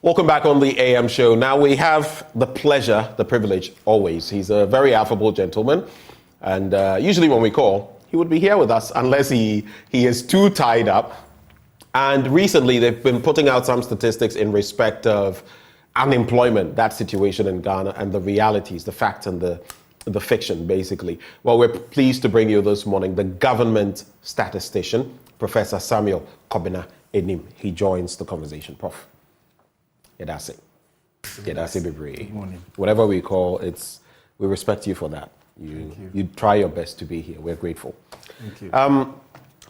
Welcome back on the AM show. Now we have the pleasure, the privilege, always. He's a very affable gentleman. And usually when we call, he would be here with us unless he is too tied up. And recently they've been putting out some statistics in respect of unemployment, that situation in Ghana, and the realities, the facts and the fiction, basically. Well, we're pleased to bring you this morning the government statistician, Professor Samuel Kobina Annim. He joins the conversation. Prof. Good morning. Whatever we call it, we respect you for that. You try your best to be here. We're grateful. Thank you.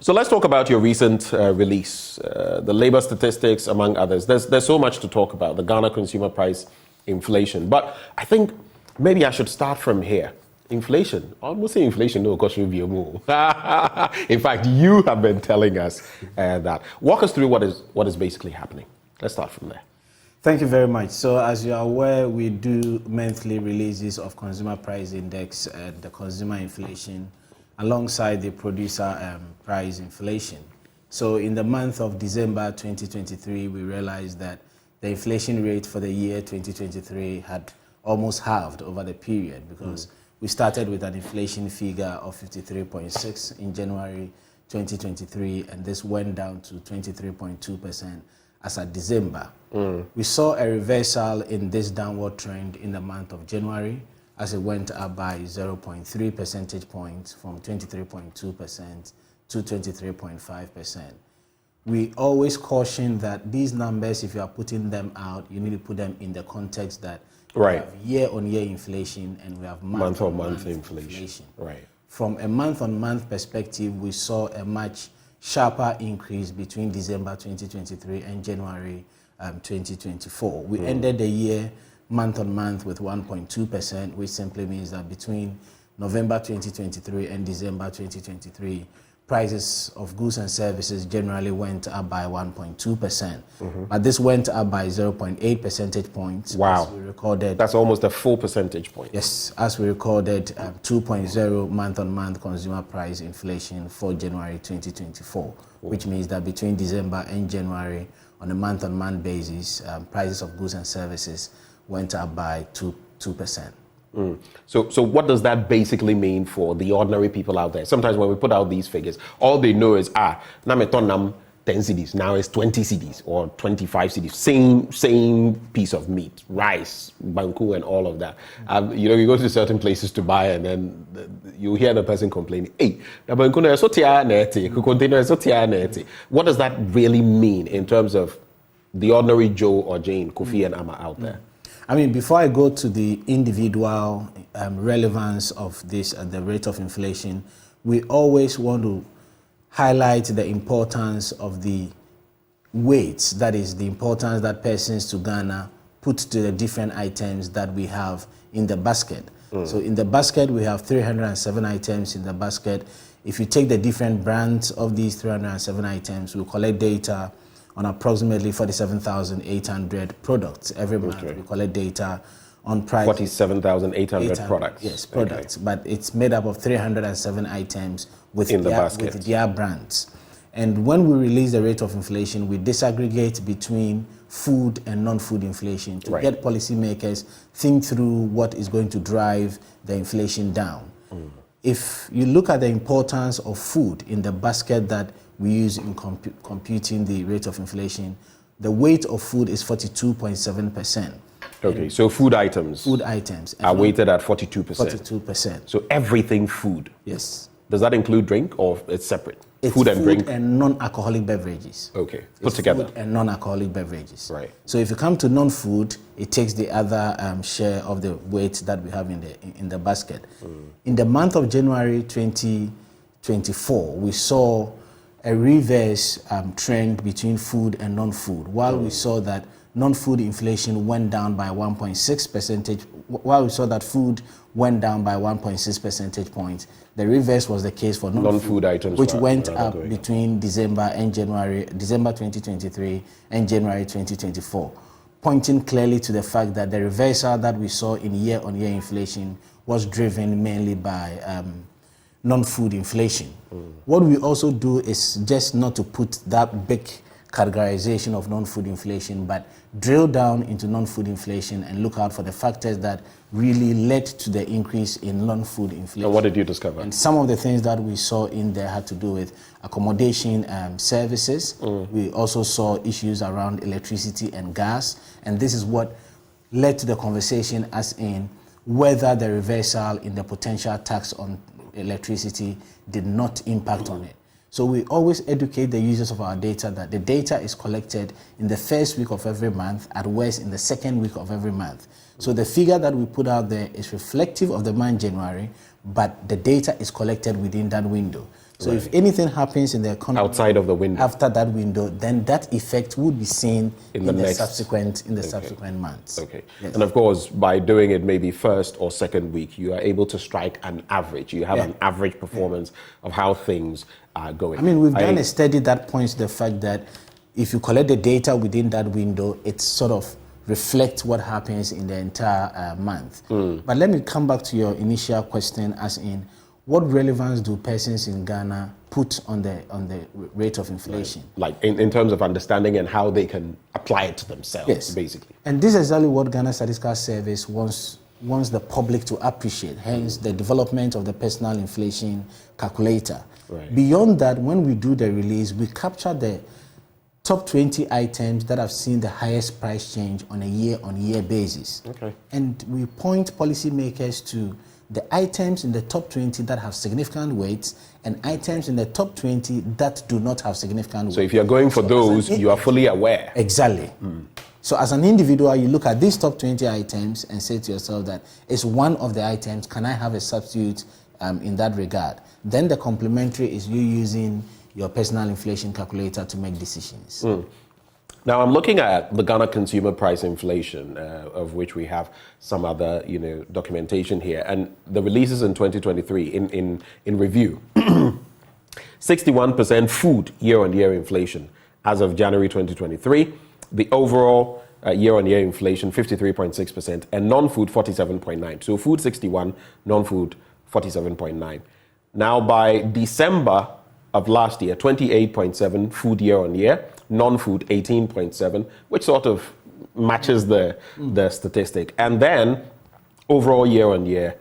So let's talk about your recent release, the labor statistics, among others. There's so much to talk about, the Ghana consumer price inflation. But I think maybe I should start from here. Inflation. I almost say inflation, no, because you'll be a move. In fact, you have been telling us that. Walk us through what is basically happening. Let's start from there. Thank you very much. So as you are aware, we do monthly releases of consumer price index and the consumer inflation alongside the producer price inflation. So in the month of December 2023, we realized that the inflation rate for the year 2023 had almost halved over the period because we started with an inflation figure of 53.6 in January 2023, and this went down to 23.2% as at December. We saw a reversal in this downward trend in the month of January as it went up by 0.3 percentage points from 23.2% to 23.5%. We always caution that these numbers, if you are putting them out, you need to put them in the context that we have year-on-year inflation and we have month-on-month inflation. Right. From a month-on-month perspective, we saw a much sharper increase between December 2023 and January 2024. We ended the year month-on-month with 1.2%, which simply means that between November 2023 and December 2023, prices of goods and services generally went up by 1.2%. But this went up by 0.8 percentage points. Wow. As we recorded. That's almost a full percentage point. Yes, as we recorded 2.0 month-on-month consumer price inflation for January 2024, which means that between December and January, on a month-on-month basis, prices of goods and services went up by 2%. So what does that basically mean for the ordinary people out there? Sometimes when we put out these figures, all they know is, na me ton 10 cedis, now it's 20 cedis or 25 cedis, same piece of meat, rice, banku and all of that. You go to certain places to buy and then you hear the person complaining, hey, what does that really mean in terms of the ordinary Joe or Jane, Kofi and Amma out there? I mean, before I go to the individual relevance of this and the rate of inflation, we always want to highlight the importance of the weights, that is, the importance that persons to Ghana put to the different items that we have in the basket. So in the basket, we have 307 items in the basket. If you take the different brands of these 307 items, we collect data on approximately 47,800 products. Every month we collect data on price. 47,800 products. Yes, products. Okay. But it's made up of 307 items with their brands. And when we release the rate of inflation, we disaggregate between food and non-food inflation to get policymakers think through what is going to drive the inflation down. If you look at the importance of food in the basket that we use in computing the rate of inflation, the weight of food is 42.7%. Okay, so food items are weighted at 42%. 42%. So everything food. Yes. Does that include drink or it's separate? It's food and drink and non-alcoholic beverages. Okay, put together. Food and non-alcoholic beverages. Right. So if you come to non-food, it takes the other share of the weight that we have in the basket. In the month of January 2024, we saw a reverse trend between food and non-food. While we saw that non-food inflation went down by 1.6 percentage, while we saw that food went down by 1.6 percentage points, the reverse was the case for non-food items, which went up between December 2023 and January 2024, pointing clearly to the fact that the reversal that we saw in year-on-year inflation was driven mainly by non-food inflation. What we also do is just not to put that big categorization of non-food inflation, but drill down into non-food inflation and look out for the factors that really led to the increase in non-food inflation. And what did you discover? And some of the things that we saw in there had to do with accommodation services. We also saw issues around electricity and gas. And this is what led to the conversation as in whether the reversal in the potential tax on electricity did not impact on it. So we always educate the users of our data that the data is collected in the first week of every month, at worst in the second week of every month. So the figure that we put out there is reflective of the month January, but the data is collected within that window. So if anything happens in the economy outside of the window, after that window, then that effect would be seen in the subsequent months. Okay. Yes. And of course, by doing it maybe first or second week, you are able to strike an average. You have an average performance of how things are going. I mean, we've done a study that points to the fact that if you collect the data within that window, it sort of reflects what happens in the entire month. But let me come back to your initial question, as in, what relevance do persons in Ghana put on the rate of inflation? Like in terms of understanding and how they can apply it to themselves, basically. And this is exactly what Ghana Statistical Service wants the public to appreciate, hence the development of the personal inflation calculator. Beyond that, when we do the release, we capture the top 20 items that have seen the highest price change on a year-on-year basis. And we point policymakers to the items in the top 20 that have significant weights and items in the top 20 that do not have significant weight. So if you're going for those, you are fully aware. Exactly. So as an individual, you look at these top 20 items and say to yourself that it's one of the items, can I have a substitute in that regard? Then the complementary is you using your personal inflation calculator to make decisions. Now I'm looking at the Ghana consumer price inflation, of which we have some other, documentation here, and the releases in 2023 in review. 61% food year-on-year inflation as of January 2023. The overall year-on-year inflation 53.6%, and non-food 47.9%. So food 61, non-food 47.9%. Now by December of last year, 28.7 food year-on-year, non-food 18.7, which sort of matches the statistic. And then overall year-on-year,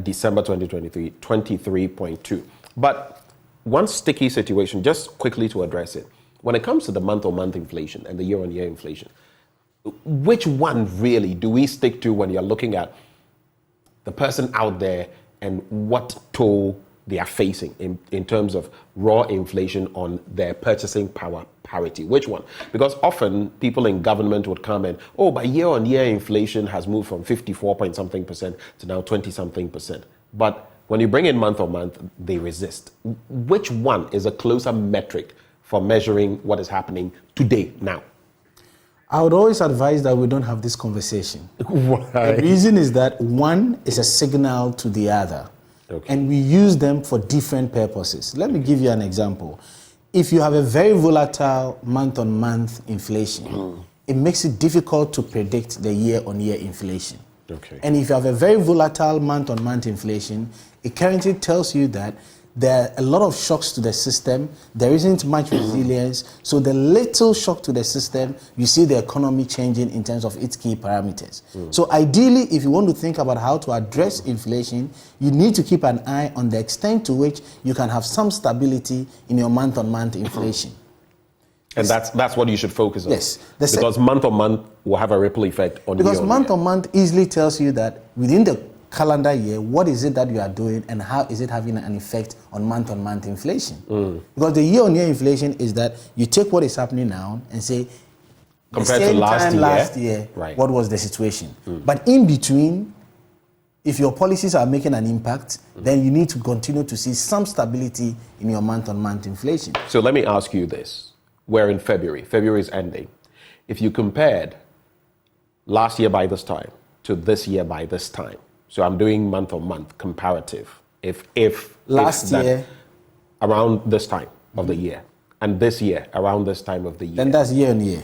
December 2023, 23.2. But one sticky situation, just quickly to address it, when it comes to the month-on-month inflation and the year-on-year inflation, which one really do we stick to when you're looking at the person out there and what toll they are facing in terms of raw inflation on their purchasing power parity? Which one? Because often people in government would come and, but year-on-year inflation has moved from 54 point something percent to now 20 something percent. But when you bring in month-on-month, they resist. Which one is a closer metric for measuring what is happening today, now? I would always advise that we don't have this conversation. Why? The reason is that one is a signal to the other. And we use them for different purposes. Let me give you an example. If you have a very volatile month-on-month inflation, it makes it difficult to predict the year-on-year inflation. And if you have a very volatile month-on-month inflation, it currently tells you that there are a lot of shocks to the system. There isn't much resilience. So the little shock to the system, you see the economy changing in terms of its key parameters. So ideally, if you want to think about how to address inflation, you need to keep an eye on the extent to which you can have some stability in your month-on-month inflation. And that's what you should focus on. Yes. Because month-on-month will have a ripple effect on you. Because month-on-month easily tells you that within the calendar year, what is it that you are doing and how is it having an effect on month-on-month inflation? Because the year-on-year inflation is that you take what is happening now and say, compared to last year, what was the situation? But in between, if your policies are making an impact, then you need to continue to see some stability in your month-on-month inflation. So let me ask you this. We're in February. February is ending. If you compared last year by this time to this year by this time, so I'm doing month-on-month comparative. If last year around this time of the year, and this year around this time of the year, then that's year-on-year.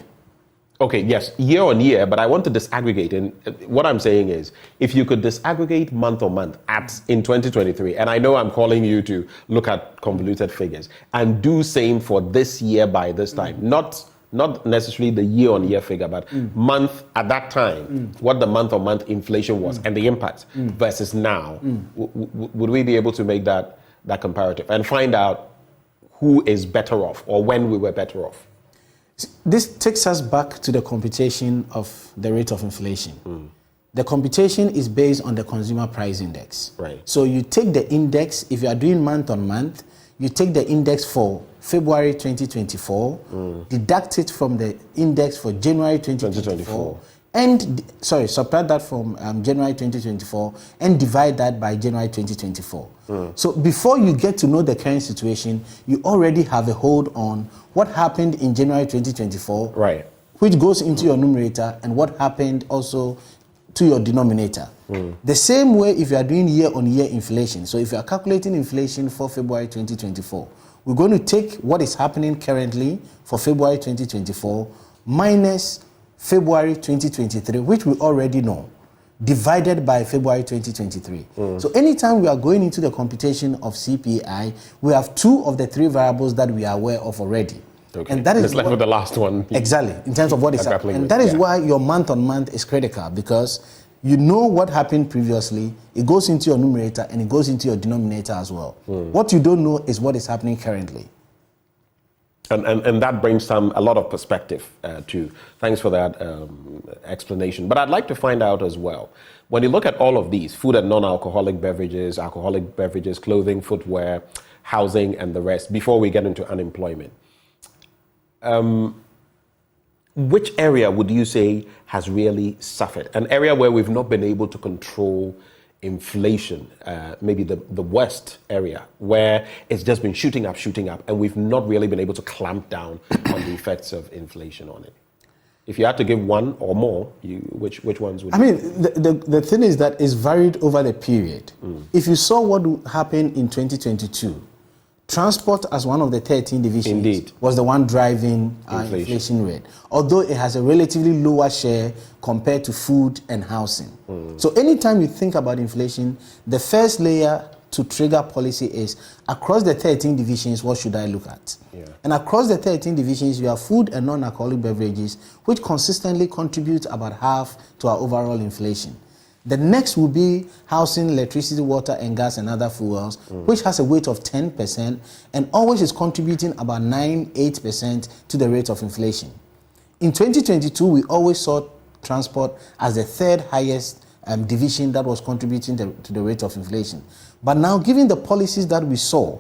Okay, yes, year-on-year, but I want to disaggregate. And what I'm saying is, if you could disaggregate month-on-month in 2023, and I know I'm calling you to look at convoluted figures, and do same for this year by this time, not not necessarily the year-on-year figure, but month at that time, what the month-on-month inflation was and the impact versus now, would we be able to make that comparative and find out who is better off or when we were better off? This takes us back to the computation of the rate of inflation. The computation is based on the consumer price index. Right. So you take the index, if you are doing month on month, you take the index for February 2024, deduct it from the index for January 2024, and subtract that from January 2024 and divide that by January 2024. So before you get to know the current situation, you already have a hold on what happened in January 2024, right, which goes into your numerator, and what happened also to your denominator. The same way if you are doing year-on-year inflation. So if you are calculating inflation for February 2024, we're going to take what is happening currently for February 2024 minus February 2023, which we already know, divided by February 2023. So anytime we are going into the computation of CPI, we have two of the three variables that we are aware of already. Okay. And that is left with the last one. Exactly, in terms of what is happening. And that is why your month-on-month is critical, because you know what happened previously, it goes into your numerator and it goes into your denominator as well. What you don't know is what is happening currently. And that brings a lot of perspective too. Thanks for that explanation. But I'd like to find out as well, when you look at all of these, food and non-alcoholic beverages, alcoholic beverages, clothing, footwear, housing, and the rest, before we get into unemployment, which area would you say has really suffered? An area where we've not been able to control inflation, maybe the worst area, where it's just been shooting up, and we've not really been able to clamp down on the effects of inflation on it. If you had to give one or more, which ones would you? I mean, the thing is that it's varied over the period. If you saw what happened in 2022, transport as one of the 13 divisions was the one driving inflation rate, although it has a relatively lower share compared to food and housing. So anytime you think about inflation, the first layer to trigger policy is, across the 13 divisions, what should I look at? And across the 13 divisions, you have food and non-alcoholic beverages, which consistently contribute about half to our overall inflation. The next will be housing, electricity, water, and gas, and other fuels, which has a weight of 10% and always is contributing about 9-8% to the rate of inflation. In 2022, we always saw transport as the third highest division that was contributing to the rate of inflation. But now, given the policies that we saw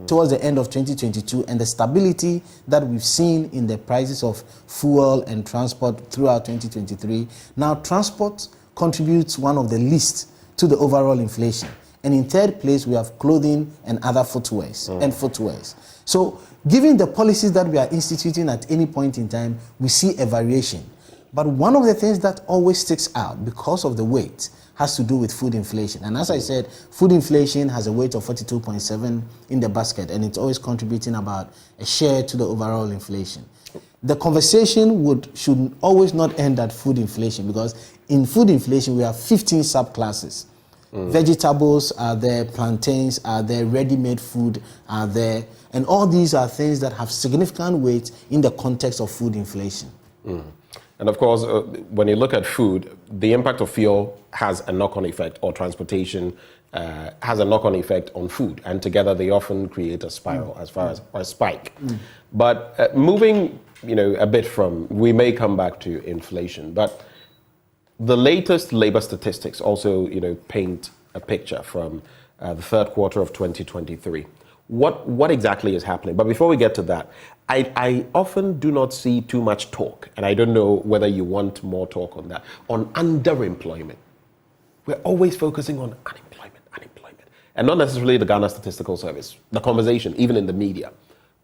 towards the end of 2022 and the stability that we've seen in the prices of fuel and transport throughout 2023, now transport contributes one of the least to the overall inflation. And in third place, we have clothing and other footwears. So given the policies that we are instituting at any point in time, we see a variation. But one of the things that always sticks out because of the weight has to do with food inflation. And as I said, food inflation has a weight of 42.7 in the basket, and it's always contributing about a share to the overall inflation. The conversation should always not end at food inflation, because in food inflation we have 15 subclasses. Vegetables are there, plantains are there, ready-made food are there, and all these are things that have significant weight in the context of food inflation. And of course, when you look at food, the impact of fuel has a knock-on effect, or transportation has a knock-on effect on food, and together they often create a spiral or a spike. But moving, a bit from, we may come back to inflation, but the latest labor statistics also, paint a picture from the third quarter of 2023. What exactly is happening? But before we get to that, I often do not see too much talk, and I don't know whether you want more talk on that, on underemployment. We're always focusing on unemployment, and not necessarily the Ghana Statistical Service, the conversation, even in the media.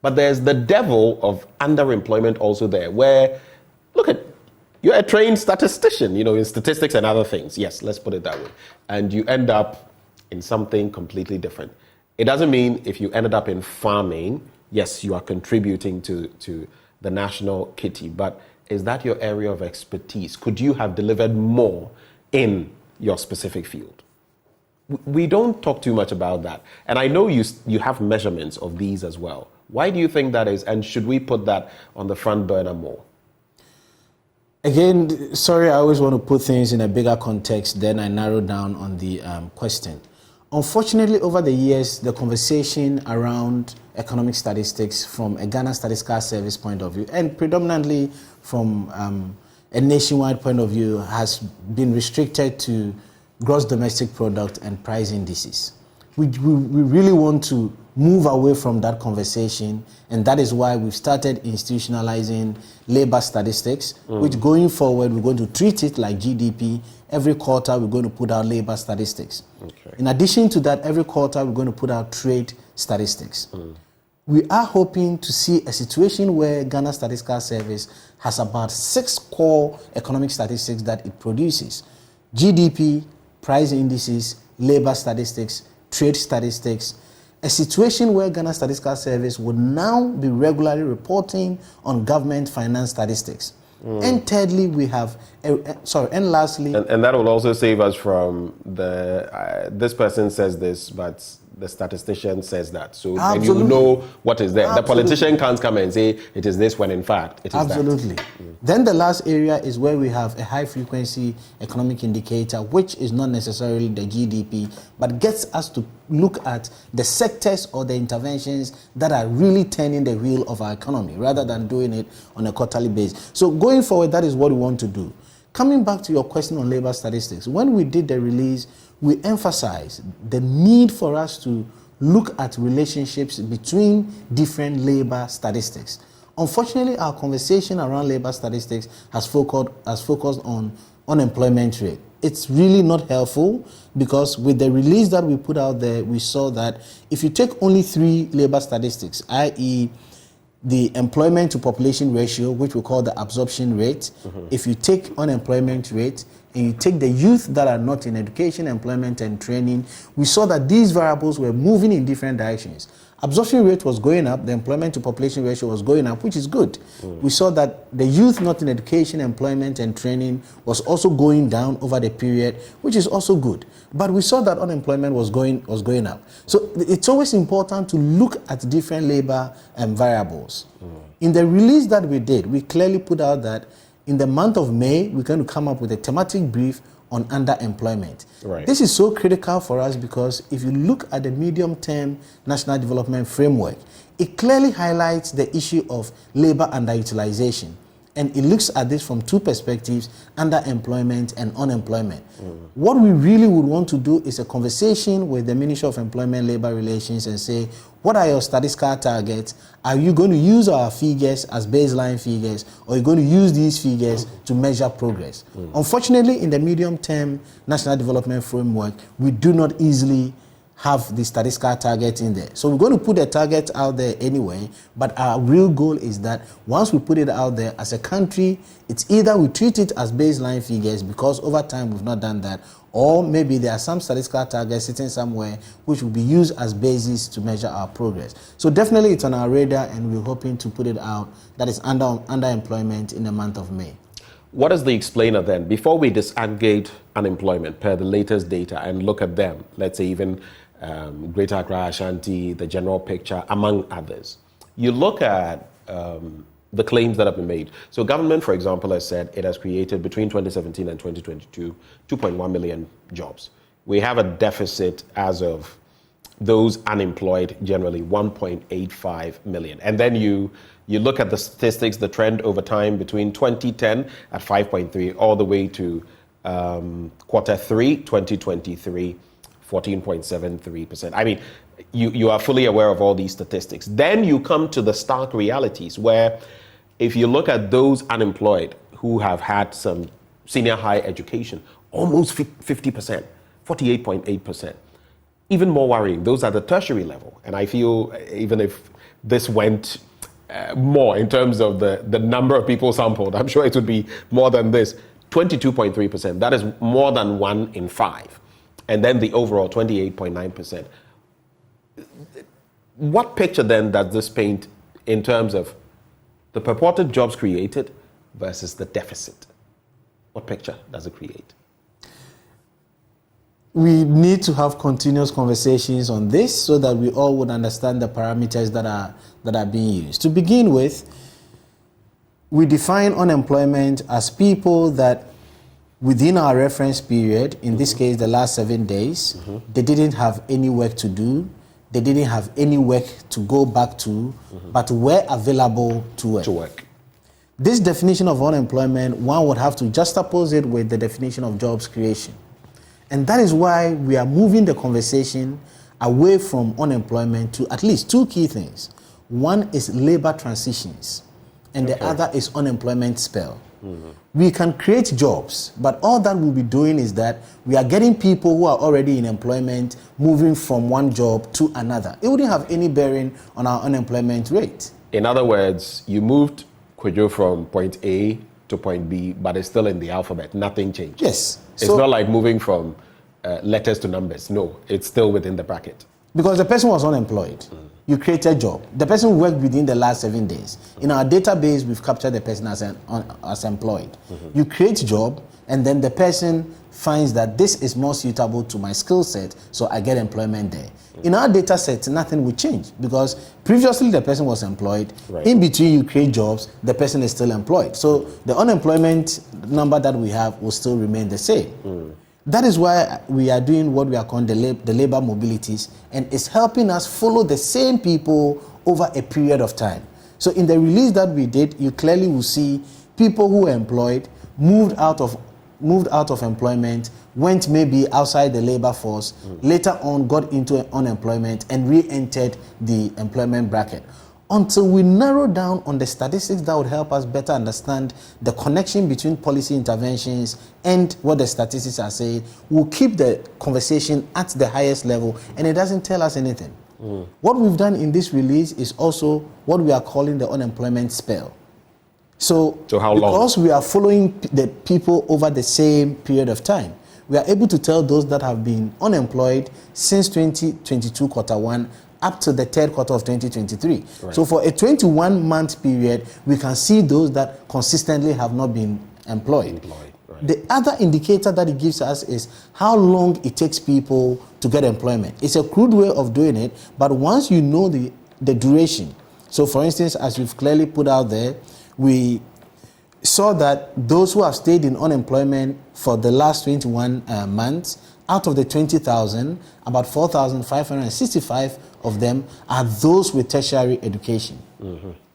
But there's the devil of underemployment also there, where, look at, you're a trained statistician, in statistics and other things. Yes, let's put it that way. And you end up in something completely different. It doesn't mean if you ended up in farming, yes, you are contributing to the national kitty, but is that your area of expertise? Could you have delivered more in your specific field? We don't talk too much about that. And I know you have measurements of these as well. Why do you think that is? And should we put that on the front burner more? Again, sorry, I always want to put things in a bigger context, then I narrow down on the question. Unfortunately, over the years, the conversation around economic statistics from a Ghana Statistical Service point of view, and predominantly from a nationwide point of view, has been restricted to gross domestic product and price indices. We really want to move away from that conversation, and that is why we've started institutionalizing labor statistics, which going forward, we're going to treat it like GDP. Every quarter, we're going to put out labor statistics. Okay. In addition to that, every quarter, we're going to put out trade statistics. We are hoping to see a situation where Ghana Statistical Service has about 6 core economic statistics that it produces: GDP, price indices, labor statistics, trade statistics. A situation where Ghana Statistical Service would now be regularly reporting on government finance statistics. And thirdly, we have, and lastly... And that will also save us from the, this person says this, but the statistician says that. So then you know what is there. The politician can't come and say it is this when in fact it is that. Then the last area is where we have a high frequency economic indicator, which is not necessarily the GDP, but gets us to look at the sectors or the interventions that are really turning the wheel of our economy, rather than doing it on a quarterly basis. So going forward, that is what we want to do. Coming back to your question on labor statistics, when we did the release, we emphasized the need for us to look at relationships between different labor statistics. Unfortunately, our conversation around labor statistics has focused on unemployment rate. It's really not helpful, because with the release that we put out there, we saw that if you take only 3 labor statistics, i.e., the employment to population ratio, which we call the absorption rate, if you take unemployment rate, and you take the youth that are not in education, employment, and training, we saw that these variables were moving in different directions. Absorption rate was going up, the employment to population ratio was going up, which is good. We saw that the youth not in education, employment, and training was also going down over the period, which is also good. But we saw that unemployment was going up. So it's always important to look at different labor variables. In the release that we did, we clearly put out that in the month of May, we're going to come up with a thematic brief on underemployment. Right. This is so critical for us because if you look at the medium-term national development framework, it clearly highlights the issue of labor underutilization. And it looks at this from 2 perspectives, underemployment and unemployment. What we really would want to do is a conversation with the Ministry of Employment, Labor Relations and say, what are your statistical targets? Are you going to use our figures as baseline figures, or are you going to use these figures to measure progress? Unfortunately, in the medium-term national development framework, we do not easily have the statistical target in there. So we're going to put a target out there anyway, but our real goal is that once we put it out there as a country, it's either we treat it as baseline figures, because over time we've not done that, or maybe there are some statistical targets sitting somewhere which will be used as basis to measure our progress. So definitely it's on our radar, and we're hoping to put it out, that is underemployment in the month of May. What is the explainer then? Before we disaggregate unemployment per the latest data and look at them, let's say even Greater Accra, Ashanti, the general picture, among others. You look at the claims that have been made. So government, for example, has said it has created between 2017 and 2022, 2.1 million jobs. We have a deficit as of those unemployed, generally 1.85 million. And then you look at the statistics, the trend over time between 2010 at 5.3 all the way to quarter 3, 2023, 14.73%. I mean, you are fully aware of all these statistics. Then you come to the stark realities where if you look at those unemployed who have had some senior high education, almost 50%, 48.8%. Even more worrying, those at the tertiary level. And I feel even if this went more in terms of the number of people sampled, I'm sure it would be more than this, 22.3%. That is more than 1 in 5. And then the overall 28.9%. What picture then does this paint in terms of the purported jobs created versus the deficit? What picture does it create? We need to have continuous conversations on this so that we all would understand the parameters that are being used. To begin with, we define unemployment as people that within our reference period, in this case the last 7 days, they didn't have any work to do, they didn't have any work to go back to, but were available to work. This definition of unemployment, one would have to juxtapose it with the definition of jobs creation. And that is why we are moving the conversation away from unemployment to at least two key things. One is labor transitions, and the other is unemployment spell. We can create jobs, but all that we'll be doing is that we are getting people who are already in employment moving from one job to another. It wouldn't have any bearing on our unemployment rate. In other words, you moved Kwadwo from point A to point B, but it's still in the alphabet. Nothing changed. Yes. It's not like moving from letters to numbers. No, it's still within the bracket. Because the person was unemployed. You created a job. The person worked within the last 7 days. In our database, we've captured the person as employed. You create a job, and then the person finds that this is more suitable to my skill set, so I get employment there. In our data set, nothing will change because previously the person was employed. Right. In between you create jobs, the person is still employed. So the unemployment number that we have will still remain the same. That is why we are doing what we are calling the labor mobilities, and it's helping us follow the same people over a period of time. So in the release that we did, you clearly will see people who were employed, moved out of employment, went maybe outside the labor force, later on got into unemployment and re-entered the employment bracket. Until we narrow down on the statistics that would help us better understand the connection between policy interventions and what the statistics are saying, we'll keep the conversation at the highest level, and it doesn't tell us anything. What we've done in this release is also what we are calling the unemployment spell. So how long? Because we are following the people over the same period of time, we are able to tell those that have been unemployed since 2022 quarter one up to the third quarter of 2023. Right. So for a 21-month period, we can see those that consistently have not been employed. Right. The other indicator that it gives us is how long it takes people to get employment. It's a crude way of doing it, but once you know the duration. So for instance, as we've clearly put out there, we saw that those who have stayed in unemployment for the last 21 months, out of the 20,000, about 4,565 of them are those with tertiary education.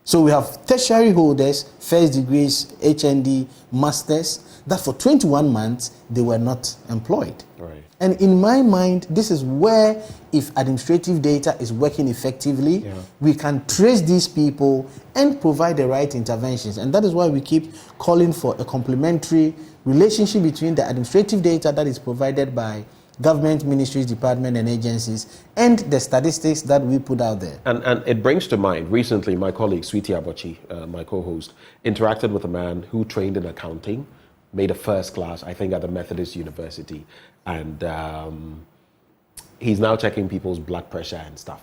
So we have tertiary holders, first degrees, HND, masters, that for 21 months, they were not employed. Right. And in my mind, this is where, if administrative data is working effectively, we can trace these people and provide the right interventions. And that is why we keep calling for a complementary relationship between the administrative data that is provided by government ministries, departments, and agencies, and the statistics that we put out there. And it brings to mind, recently my colleague Sweetie Abochi, my co-host, interacted with a man who trained in accounting, made a first class, I think, at the Methodist University, and he's now checking people's blood pressure and stuff,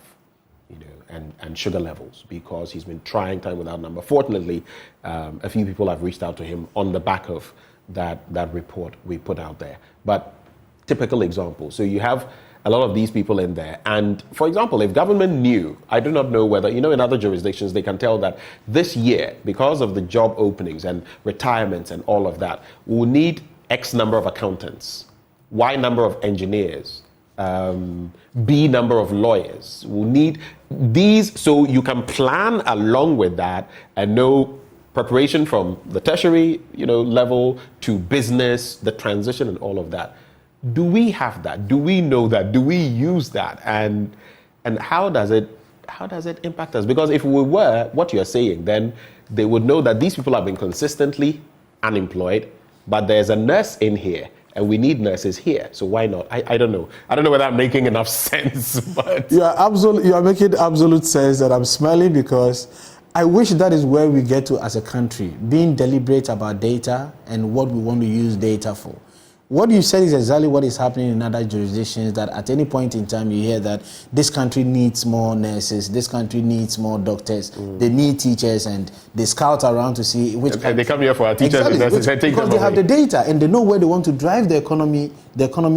you know, and sugar levels, because he's been trying time without number. Fortunately, a few people have reached out to him on the back of that report we put out there. But typical example. So you have a lot of these people in there. And for example, if government knew, I do not know whether, you know, in other jurisdictions, they can tell that this year, because of the job openings and retirements and all of that, we'll need X number of accountants, Y number of engineers, B number of lawyers. We'll need these, so you can plan along with that and know preparation from the tertiary, you know, level to business, the transition and all of that. Do we have that? Do we know that? Do we use that? And how does it impact us? Because if we were what you're saying, then they would know that these people have been consistently unemployed, but there's a nurse in here and we need nurses here. So why not? I don't know. I don't know whether I'm making enough sense, but You are making absolute sense, that I'm smiling because I wish that is where we get to as a country, being deliberate about data and what we want to use data for. What you said is exactly what is happening in other jurisdictions, that at any point in time you hear that this country needs more nurses, this country needs more doctors, they need teachers, and they scout around to see which and they come here for our teachers and nurses and take because them they have away. the data and they know where they want to drive the economy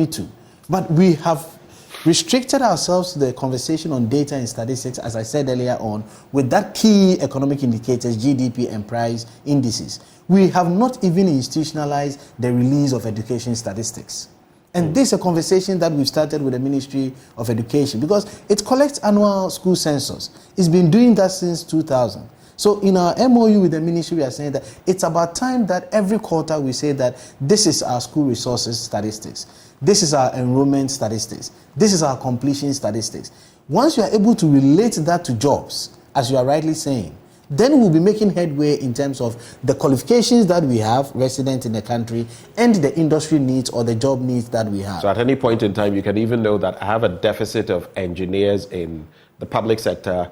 to. But we have restricted ourselves to the conversation on data and statistics, as I said earlier on, with that key economic indicators, GDP and price indices. We have not even institutionalized the release of education statistics. And this is a conversation that we've started with the Ministry of Education because it collects annual school census. It's been doing that since 2000. So in our MOU with the ministry, we are saying that it's about time that every quarter we say that this is our school resources statistics. This is our enrollment statistics. This is our completion statistics. Once you are able to relate that to jobs, as you are rightly saying, then we'll be making headway in terms of the qualifications that we have resident in the country and the industry needs or the job needs that we have. So at any point in time, you can even know that I have a deficit of engineers in the public sector,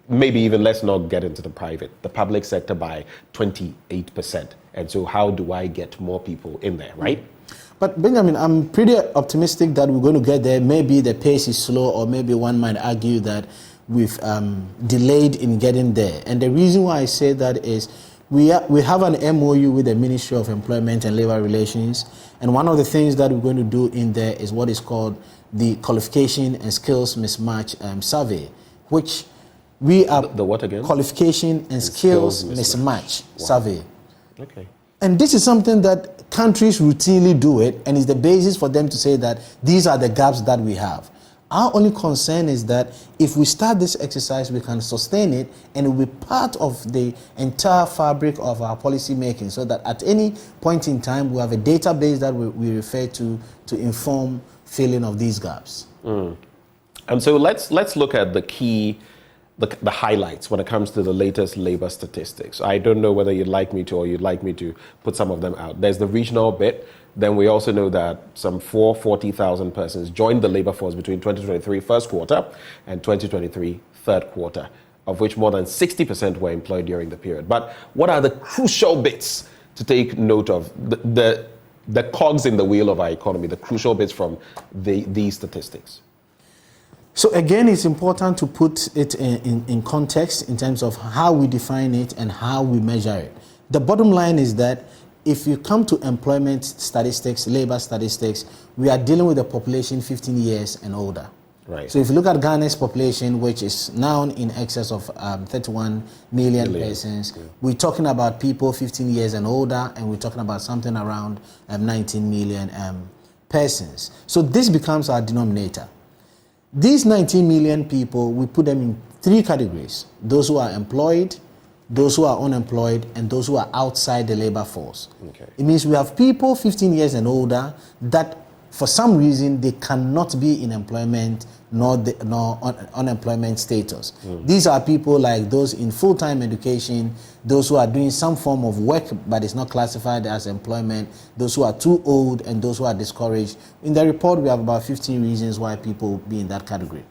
maybe even let's not get into the private, the public sector by 28%. And so how do I get more people in there, right? But Benjamin, I'm pretty optimistic that we're going to get there. Maybe the pace is slow, or maybe one might argue that we've delayed in getting there. And the reason why I say that is we have an MOU with the Ministry of Employment and Labor Relations. And one of the things that we're going to do in there is what is called the Qualification and Skills Mismatch Survey, which we are... The what again? Qualification and Skills Mismatch Survey. Okay. And this is something that countries routinely do it, and is the basis for them to say that these are the gaps that we have. Our only concern is that if we start this exercise, we can sustain it, and it will be part of the entire fabric of our policy making, so that at any point in time, we have a database that we refer to inform filling of these gaps. And so let's look at the key, the highlights when it comes to the latest labor statistics. I don't know whether you'd like me to or you'd like me to put some of them out. There's the regional bit. Then we also know that some 440,000 persons joined the labor force between 2023 first quarter and 2023 third quarter, of which more than 60% were employed during the period. But what are the crucial bits to take note of? The cogs in the wheel of our economy, the crucial bits from these statistics. So again, it's important to put it in context in terms of how we define it and how we measure it. The bottom line is that if you come to employment statistics, labor statistics, we are dealing with a population 15 years and older. Right. So if you look at Ghana's population, which is now in excess of 31 million persons, we're talking about people 15 years and older, and we're talking about something around 19 million persons. So this becomes our denominator. These 19 million people, we put them in three categories: those who are employed, those who are unemployed, and those who are outside the labor force. Okay. It means we have people 15 years and older that for some reason they cannot be in employment nor unemployment status. These are people like those in full-time education, those who are doing some form of work but it's not classified as employment, those who are too old, and those who are discouraged. In the report, we have about 15 reasons why people be in that category.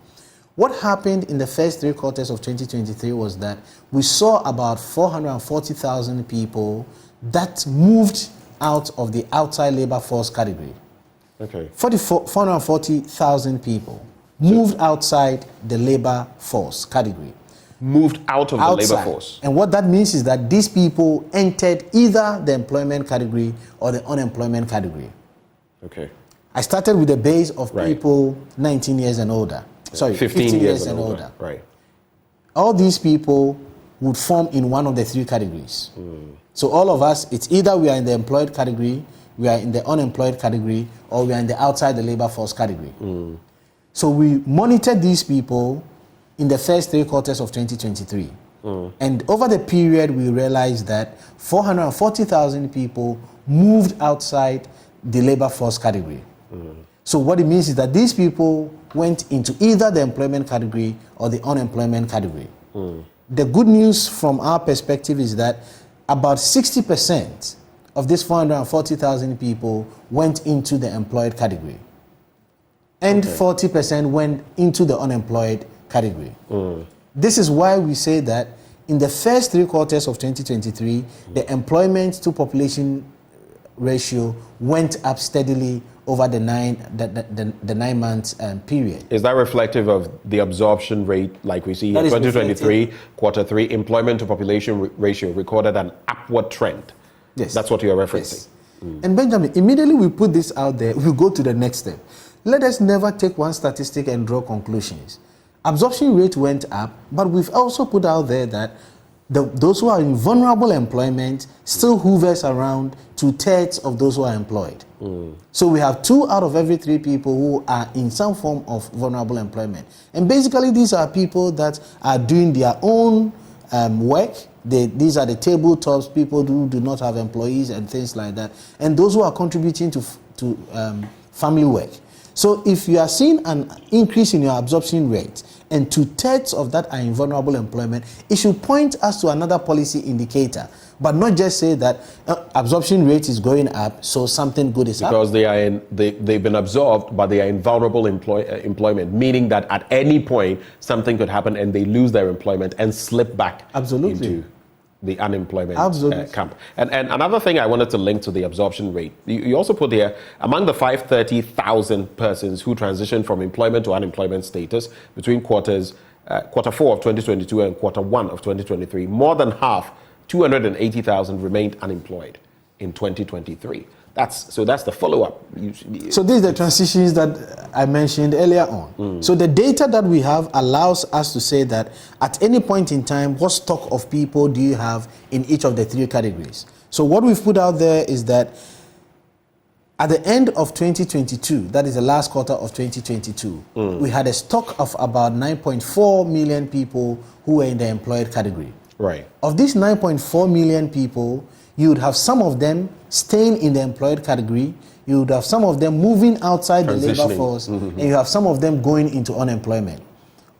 What happened in the first three quarters of 2023 was that we saw about 440,000 people that moved out of the outside labor force category. Okay. 440,000 people moved outside the labor force category. Moved out of the labor force. And what that means is that these people entered either the employment category or the unemployment category. Okay. I started with a base of people 19 years and older. Sorry, 15 years and older. Right. All these people would form in one of the three categories. So all of us, it's either we are in the employed category, we are in the unemployed category, or we are in the outside the labor force category. So we monitored these people in the first three quarters of 2023. And over the period, we realized that 440,000 people moved outside the labor force category. So what it means is that these people went into either the employment category or the unemployment category. The good news from our perspective is that about 60% of these 440,000 people went into the employed category. And 40% went into the unemployed category. This is why we say that in the first three quarters of 2023, the employment to population ratio went up steadily over the 9 months period. Is that reflective of the absorption rate like we see here? 2023, quarter three, employment to population ratio recorded an upward trend. Yes. That's what you're referencing. Yes. And Benjamin, immediately we put this out there, we go to the next step. let us never take one statistic and draw conclusions. Absorption rate went up, but we've also put out there that those who are in vulnerable employment still hovers around 2/3 of those who are employed. So we have 2 out of every 3 people who are in some form of vulnerable employment. And basically these are people that are doing their own work. These are the tabletops, people who do not have employees and things like that. And those who are contributing to family work. So if you are seeing an increase in your absorption rate and 2/3 of that are in vulnerable employment, it should point us to another policy indicator, but not just say that absorption rate is going up, so something good is happening. Because they've been absorbed, but they are in vulnerable employment, meaning that at any point something could happen and they lose their employment and slip back into the unemployment camp. And another thing I wanted to link to the absorption rate, you also put here, among the 530,000 persons who transitioned from employment to unemployment status between quarter 4 of 2022 and quarter 1 of 2023, more than half, 280,000, remained unemployed in 2023. That's the follow-up. So these are the transitions that I mentioned earlier on. So the data that we have allows us to say that at any point in time, what stock of people do you have in each of the 3 categories? So what we've put out there is that at the end of 2022, that is the last quarter of 2022, we had a stock of about 9.4 million people who were in the employed category. Right. Of these 9.4 million people, you would have some of them staying in the employed category, you would have some of them moving outside the labor force, and you have some of them going into unemployment.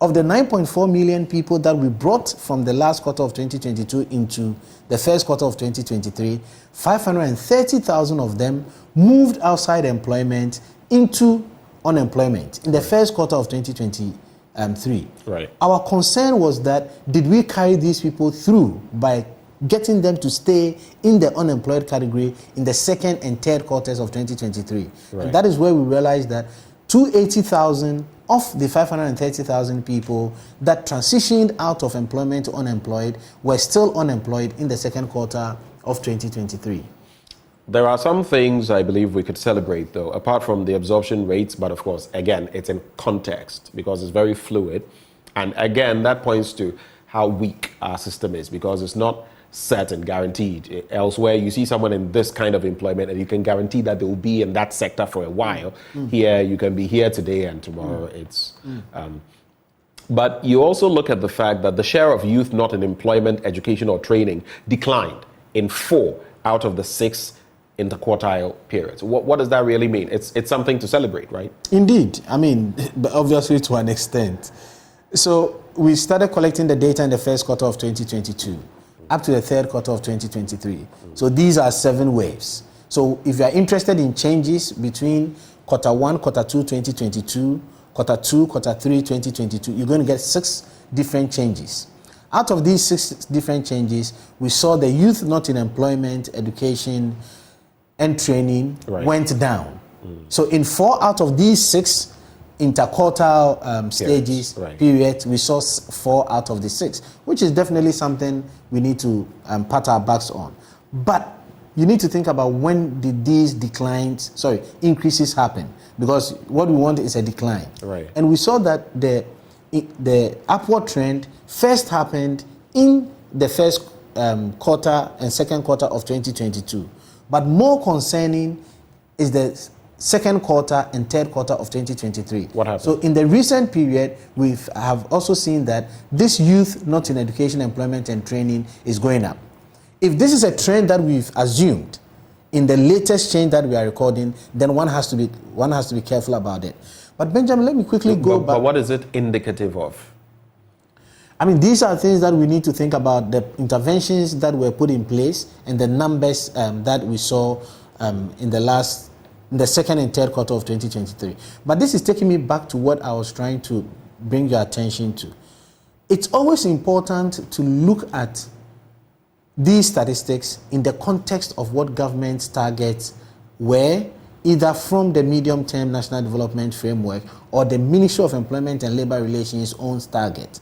Of the 9.4 million people that we brought from the last quarter of 2022 into the first quarter of 2023, 530,000 of them moved outside employment into unemployment in the first quarter of 2023. Right. Our concern was that, did we carry these people through by getting them to stay in the unemployed category in the second and third quarters of 2023? Right. And that is where we realized that 280,000 of the 530,000 people that transitioned out of employment to unemployed were still unemployed in the second quarter of 2023. There are some things I believe we could celebrate, though, apart from the absorption rates. But of course, again, it's in context because it's very fluid. And again, that points to how weak our system is, because it's not set and guaranteed. Elsewhere, you see someone in this kind of employment and you can guarantee that they will be in that sector for a while. Here, you can be here today and tomorrow but you also look at the fact that the share of youth not in employment, education, or training declined in 4 out of the 6 interquartile periods. What does that really mean? It's something to celebrate, right? Indeed. I mean, but obviously to an extent. So we started collecting the data in the first quarter of 2022 up to the third quarter of 2023. So these are 7 waves. So if you are interested in changes between quarter 1, quarter 2, 2022, quarter 2, quarter 3, 2022, you're going to get 6 different changes. Out of these 6 different changes, we saw the youth not in employment, education, and training went down. So in 4 out of these 6 interquartile stages, periods, we saw 4 out of the 6, which is definitely something we need to pat our backs on. But you need to think about, when did these increases happen? Because what we want is a decline. Right. And we saw that the upward trend first happened in the first quarter and second quarter of 2022. But more concerning is the second quarter and third quarter of 2023. What happened? So in the recent period, we have also seen that this youth not in education, employment, and training is going up. If this is a trend that we've assumed in the latest change that we are recording, then one has to be careful about it. But Benjamin, let me quickly go back. But what is it indicative of? I mean, these are things that we need to think about, the interventions that were put in place and the numbers that we saw in the second and third quarter of 2023. But this is taking me back to what I was trying to bring your attention to. It's always important to look at these statistics in the context of what government's targets were, either from the medium-term national development framework or the Ministry of Employment and Labor Relations' own target.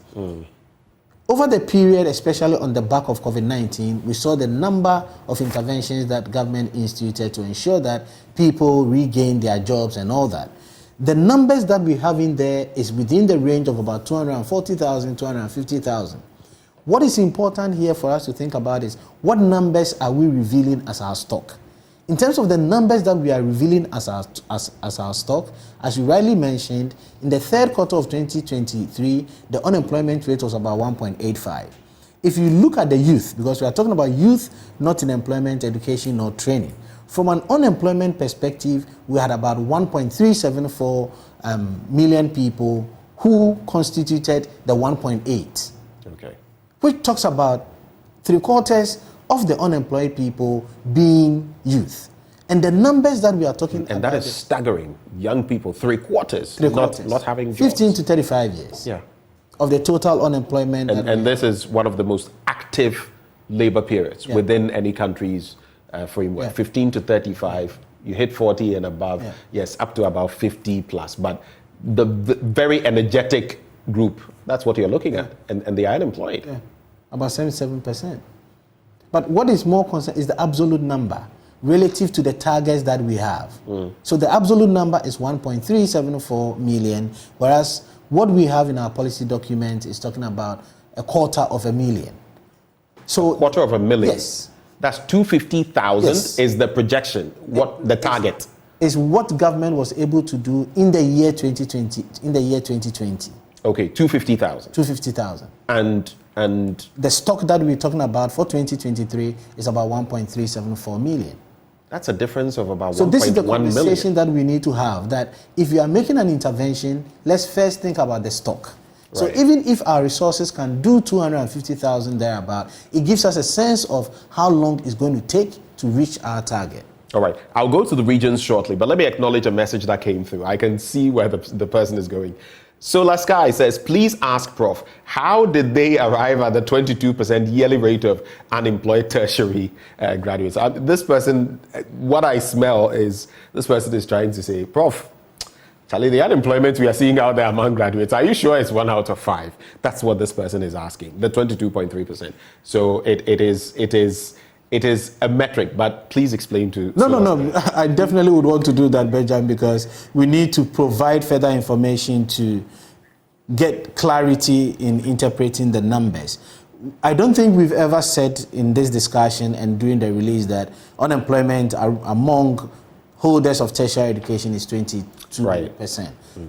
Over the period, especially on the back of COVID-19, we saw the number of interventions that government instituted to ensure that people regain their jobs and all that. The numbers that we have in there is within the range of about 240,000, 250,000. What is important here for us to think about is what numbers are we revealing as our stock? In terms of the numbers that we are revealing as our stock, as you rightly mentioned, in the third quarter of 2023, the unemployment rate was about 1.85. If you look at the youth, because we are talking about youth, not in employment, education, or training, from an unemployment perspective, we had about 1.374 million people who constituted the 1.8. Okay. Which talks about 3/4 of the unemployed people being youth. And the numbers that we are talking about... And that is staggering. Young people, 3/4. Not having jobs. 15 to 35 years. Yeah. Of the total unemployment. And this is one of the most active labor periods within any country's framework. 15 to 35, you hit 40 and above, yes, up to about 50 plus. But the very energetic group, that's what you're looking at. And they are unemployed. Yeah. About 77%. But what is more concerned is the absolute number relative to the targets that we have. So the absolute number is 1.374 million, whereas what we have in our policy document is talking about 250,000. So 250,000? Yes. That's 250,000 is the projection, the target. Is what government was able to do in the year 2020. Okay, 250,000. 250,000. And the stock that we're talking about for 2023 is about 1.374 million. That's a difference of about 1.1 million. So this is the conversation that we need to have, that if you are making an intervention, let's first think about the stock. So even if our resources can do 250,000 thereabout, it gives us a sense of how long it's going to take to reach our target. All right, I'll go to the regions shortly, but let me acknowledge a message that came through. I can see where the person is going. Solar Sky says, please ask Prof, how did they arrive at the 22% yearly rate of unemployed tertiary graduates? This person, what I smell is, this person is trying to say, Prof, Charlie, the unemployment we are seeing out there among graduates, are you sure it's 1 out of 5? That's what this person is asking, the 22.3%. So it is a metric, but please explain to... No. I definitely would want to do that, Benjamin, because we need to provide further information to get clarity in interpreting the numbers. I don't think we've ever said in this discussion and during the release that unemployment among holders of tertiary education is 22%.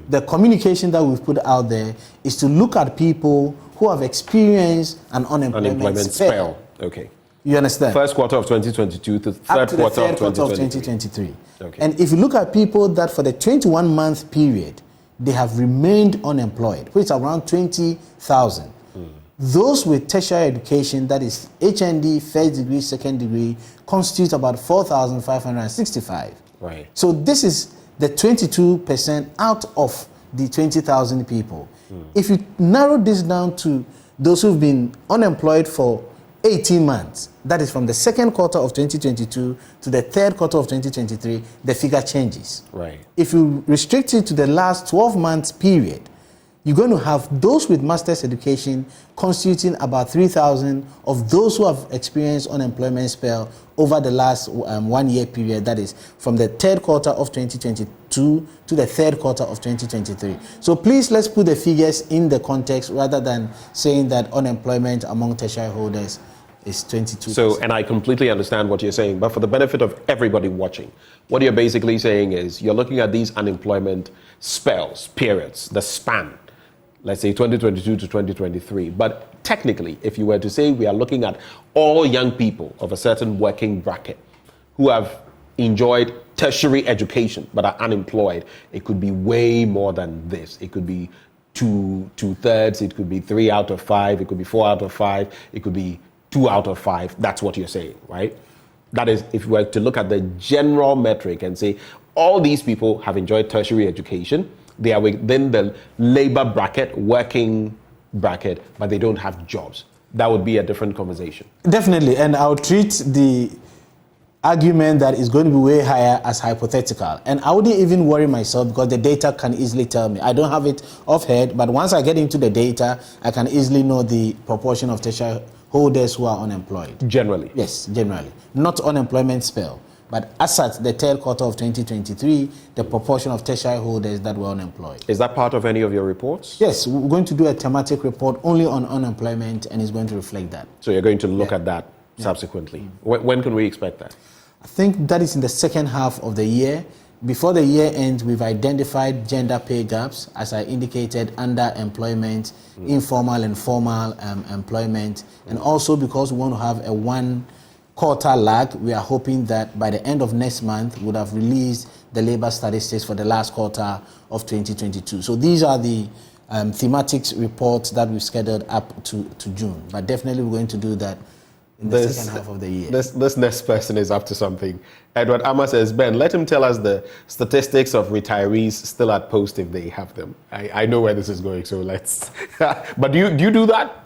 The communication that we've put out there is to look at people who have experienced an unemployment spell. Okay. You understand? First quarter of 2022 to third quarter of 2023. Okay. And if you look at people that for the 21-month period, they have remained unemployed, which is around 20,000. Those with tertiary education, that is HND, first degree, second degree, constitute about 4,565. Right. So this is the 22% out of the 20,000 people. If you narrow this down to those who've been unemployed for 18 months, that is from the second quarter of 2022 to the third quarter of 2023, the figure changes. Right. If you restrict it to the last 12 months period, you're going to have those with master's education constituting about 3,000 of those who have experienced unemployment spell over the last 1 year period, that is from the third quarter of 2022 to the third quarter of 2023. So please, let's put the figures in the context rather than saying that unemployment among tertiary holders is 22%. So, and I completely understand what you're saying, but for the benefit of everybody watching, what you're basically saying is you're looking at these unemployment spells, periods, the span, let's say 2022 to 2023. But technically, if you were to say we are looking at all young people of a certain working bracket who have enjoyed tertiary education but are unemployed, it could be way more than this. It could be two-thirds, it could be 3 out of 5, it could be 4 out of 5, it could be 2 out of 5. That's what you're saying, right? That is, if you were to look at the general metric and say all these people have enjoyed tertiary education, they are within the labor bracket, working bracket, but they don't have jobs. That would be a different conversation. Definitely, and I'll treat the argument that is going to be way higher as hypothetical. And I wouldn't even worry myself because the data can easily tell me. I don't have it offhand, but once I get into the data, I can easily know the proportion of tertiary holders who are unemployed. Generally? Yes, generally. Not unemployment spell. But as at the third quarter of 2023, the proportion of tertiary holders that were unemployed. Is that part of any of your reports? Yes, we're going to do a thematic report only on unemployment, and it's going to reflect that. So you're going to look at that subsequently. When can we expect that? I think that is in the second half of the year. Before the year ends, we've identified gender pay gaps, as I indicated, underemployment, informal and formal employment, and also because we want to have a 1 quarter lag, we are hoping that by the end of next month, we would have released the labor statistics for the last quarter of 2022. So these are the thematic reports that we've scheduled up to June. But definitely we're going to do that in the second half of the year. This next person is up to something. Edward Amma says, Ben, let him tell us the statistics of retirees still at post if they have them. I know where this is going, so let's... But do you do that?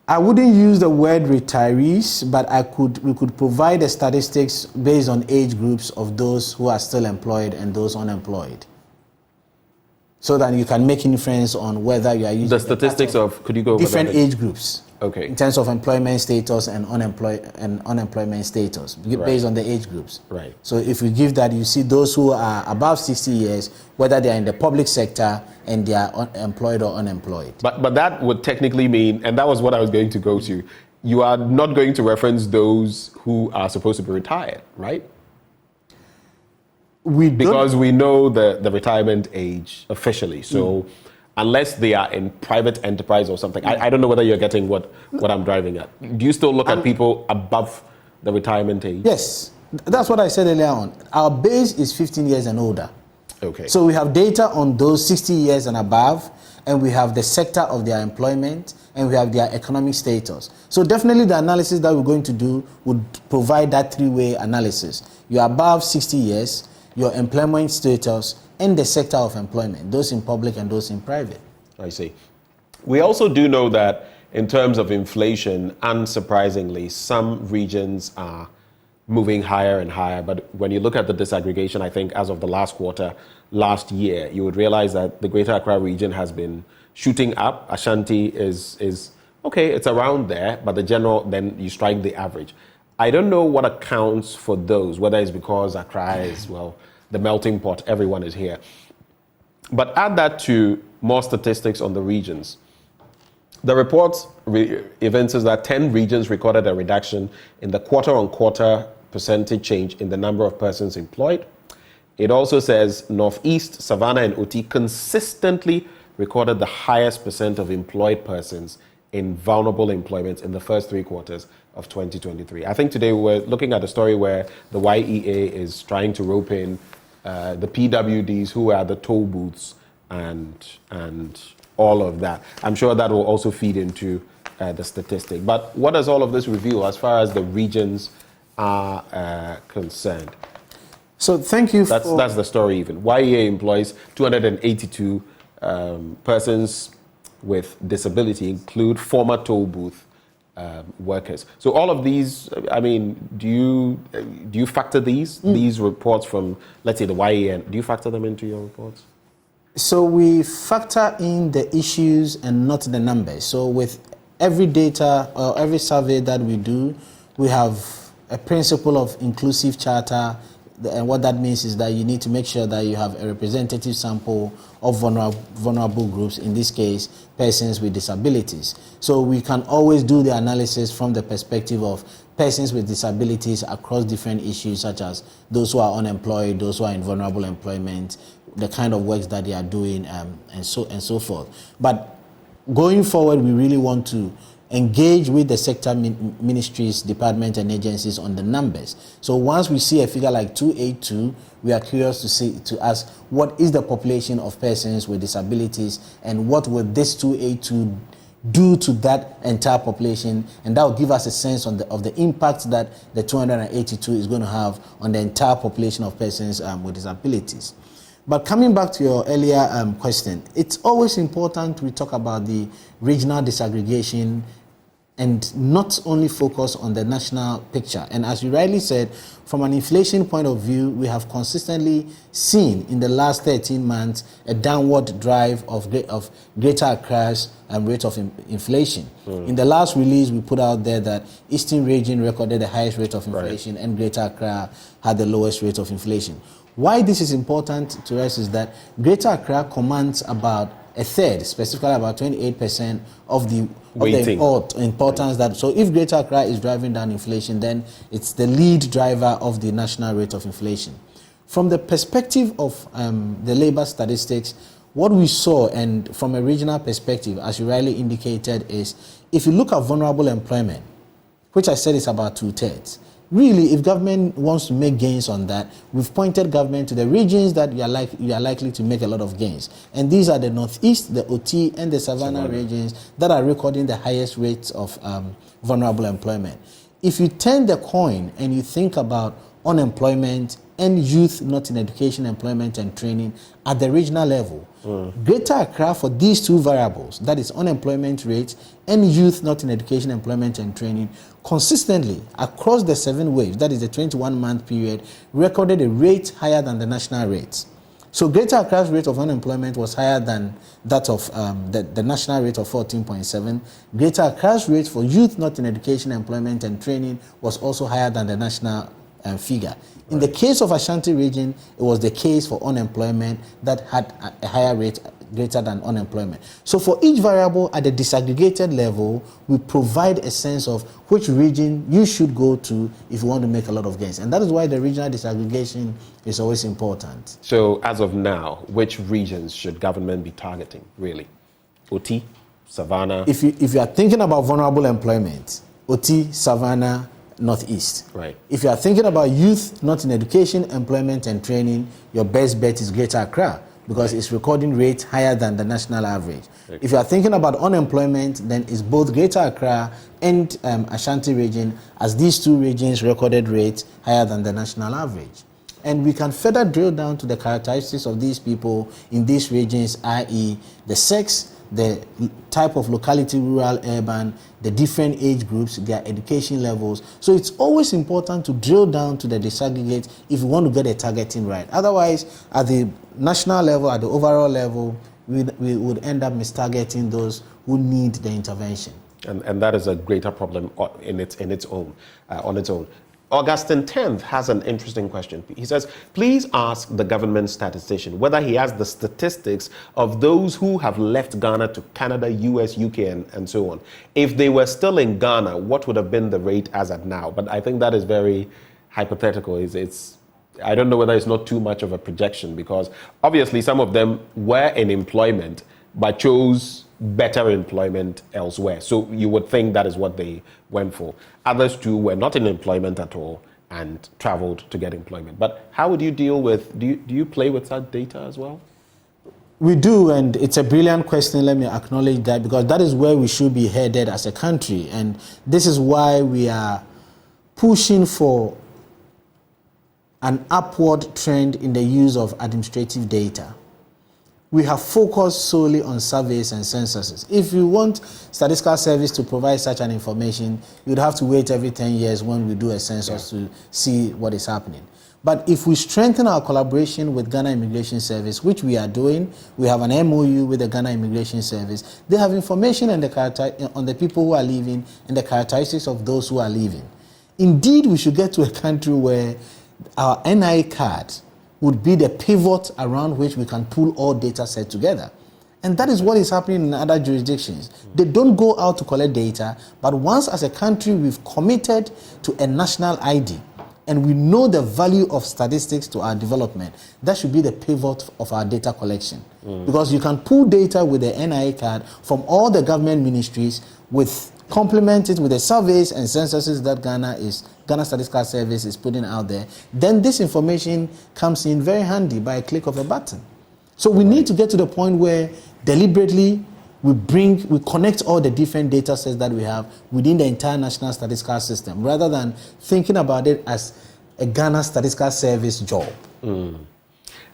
I wouldn't use the word retirees, but we could provide the statistics based on age groups of those who are still employed and those unemployed, so that you can make inference on whether you are using the statistics of could you go over different age groups. Okay. In terms of employment status and unemployment status, based on the age groups. Right. So if you give that, you see those who are above 60 years, whether they are in the public sector and they are employed or unemployed. But that would technically mean, and that was what I was going to go to, you are not going to reference those who are supposed to be retired, right? Because we know the retirement age officially. So unless they are in private enterprise or something, I don't know whether you're getting what I'm driving at. Do you still look at people above the retirement age? Yes, that's what I said earlier on. Our base is 15 years and older. Okay. So we have data on those 60 years and above, and we have the sector of their employment, and we have their economic status. So definitely the analysis that we're going to do would provide that three-way analysis. You're above 60 years, your employment status, and the sector of employment, those in public and those in private. I see. We also do know that in terms of inflation, unsurprisingly, some regions are moving higher and higher. But when you look at the disaggregation, I think as of the last quarter, last year, you would realize that the Greater Accra region has been shooting up. Ashanti is okay, it's around there, but the general, then you strike the average. I don't know what accounts for those, whether it's because Accra is, well, the melting pot, everyone is here. But add that to more statistics on the regions. The report evinces that 10 regions recorded a reduction in the quarter-on-quarter percentage change in the number of persons employed. It also says Northeast, Savannah, and Oti consistently recorded the highest percent of employed persons in vulnerable employment in the first 3 quarters of 2023. I think today we're looking at a story where the YEA is trying to rope in the PWDs who are the toll booths and all of that. I'm sure that will also feed into the statistic. But what does all of this reveal as far as the regions are concerned? So thank you. That's the story even. YEA employs 282 persons with disability, include former toll booth workers. So all of these, I mean, do you factor these reports from, let's say, the YEA? Do you factor them into your reports? So we factor in the issues and not the numbers. So with every data or every survey that we do, we have a principle of inclusive charter. And what that means is that you need to make sure that you have a representative sample of vulnerable groups, in this case, persons with disabilities. So we can always do the analysis from the perspective of persons with disabilities across different issues, such as those who are unemployed, those who are in vulnerable employment, the kind of works that they are doing, and so forth. But going forward, we really want to engage with the sector ministries, departments, and agencies on the numbers. So once we see a figure like 282, we are curious to ask what is the population of persons with disabilities and what will this 282 do to that entire population, and that will give us a sense of the impact that the 282 is going to have on the entire population of persons with disabilities. But coming back to your earlier question, it's always important we talk about the regional disaggregation, and not only focus on the national picture. And as you rightly said, from an inflation point of view, we have consistently seen in the last 13 months a downward drive of Greater Accra's rate of inflation. In the last release, we put out there that Eastern region recorded the highest rate of inflation, and Greater Accra had the lowest rate of inflation. Why this is important to us is that Greater Accra commands about a third, specifically about 28% of the importance that. So if Greater Accra is driving down inflation, then it's the lead driver of the national rate of inflation. From the perspective of the labor statistics, what we saw, and from a regional perspective, as you rightly indicated, is if you look at vulnerable employment, which I said is about 2/3. Really, if government wants to make gains on that, we've pointed government to the regions that you are likely to make a lot of gains. And these are the Northeast, the OT, and the Savannah regions that are recording the highest rates of vulnerable employment. If you turn the coin and you think about unemployment and youth not in education, employment, and training at the regional level, Greater Accra, for these two variables, that is unemployment rate and youth not in education, employment, and training, consistently across the 7 waves, that is the 21-month period, recorded a rate higher than the national rates. So Greater Accra's rate of unemployment was higher than that of the national rate of 14.7. Greater Accra's rate for youth not in education, employment, and training was also higher than the national figure. In the case of Ashanti region, it was the case for unemployment that had a higher rate greater than unemployment. So for each variable at the disaggregated level, we provide a sense of which region you should go to if you want to make a lot of gains. And that is why the regional disaggregation is always important. So as of now, which regions should government be targeting, really? OT, Savannah? If you are thinking about vulnerable employment, OT, Savannah, Northeast. Right. If you are thinking about youth not in education, employment, and training, your best bet is Greater Accra, because its recording rate higher than the national average. Okay. If you are thinking about unemployment, then it's both Greater Accra and Ashanti region, as these two regions recorded rates higher than the national average. And we can further drill down to the characteristics of these people in these regions, i.e. the sex, the type of locality, rural, urban, the different age groups, their education levels. So it's always important to drill down to the disaggregate if you want to get a targeting right. Otherwise, at the national level, at the overall level, we would end up mistargeting those who need the intervention. And that is a greater problem on its own. Augustine 10th has an interesting question. He says, please ask the government statistician whether he has the statistics of those who have left Ghana to Canada, US, UK, and so on. If they were still in Ghana, what would have been the rate as at now? But I think that is very hypothetical. I don't know whether it's not too much of a projection, because obviously some of them were in employment but chose better employment elsewhere. So you would think that is what they went for. Others too were not in employment at all and traveled to get employment. But how would you deal with, do you play with that data as well? We do, and it's a brilliant question. Let me acknowledge that, because that is where we should be headed as a country. And this is why we are pushing for an upward trend in the use of administrative data. We have focused solely on surveys and censuses. If you want Statistical Service to provide such an information, you'd have to wait every 10 years when we do a census to see what is happening. But if we strengthen our collaboration with Ghana Immigration Service, which we are doing, we have an MOU with the Ghana Immigration Service. They have information on the people who are leaving and the characteristics of those who are leaving. Indeed, we should get to a country where our NI card would be the pivot around which we can pull all data sets together. And that is what is happening in other jurisdictions. They don't go out to collect data, but once as a country we've committed to a national ID and we know the value of statistics to our development, that should be the pivot of our data collection. Because you can pull data with the NI card from all the government ministries, complement it with the surveys and censuses that Ghana Statistical Service is putting out there. Then this information comes in very handy by a click of a button. So we need to get to the point where deliberately we connect all the different data sets that we have within the entire national statistical system, rather than thinking about it as a Ghana Statistical Service job.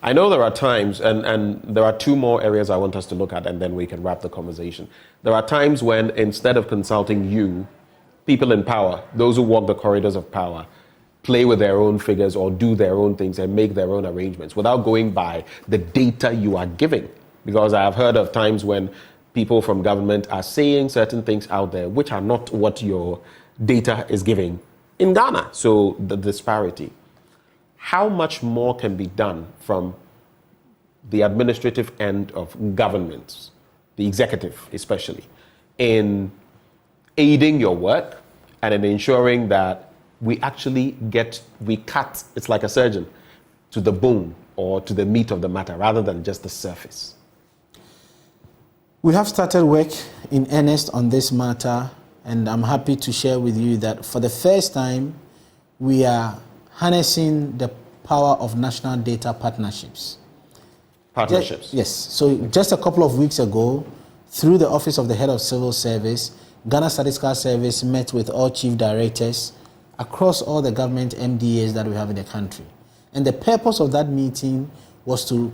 I know there are times, and there are two more areas I want us to look at, and then we can wrap the conversation. There are times when instead of consulting you, people in power, those who walk the corridors of power, play with their own figures or do their own things and make their own arrangements without going by the data you are giving. Because I have heard of times when people from government are saying certain things out there which are not what your data is giving in Ghana. So the disparity. How much more can be done from the administrative end of governments, the executive especially, in aiding your work and in ensuring that we cut, it's like a surgeon, to the bone or to the meat of the matter rather than just the surface? We have started work in earnest on this matter, and I'm happy to share with you that for the first time, we are harnessing the power of national data partnerships. Partnerships? Yes. So just a couple of weeks ago, through the Office of the Head of Civil Service, Ghana Statistical Service met with all chief directors across all the government MDAs that we have in the country. And the purpose of that meeting was to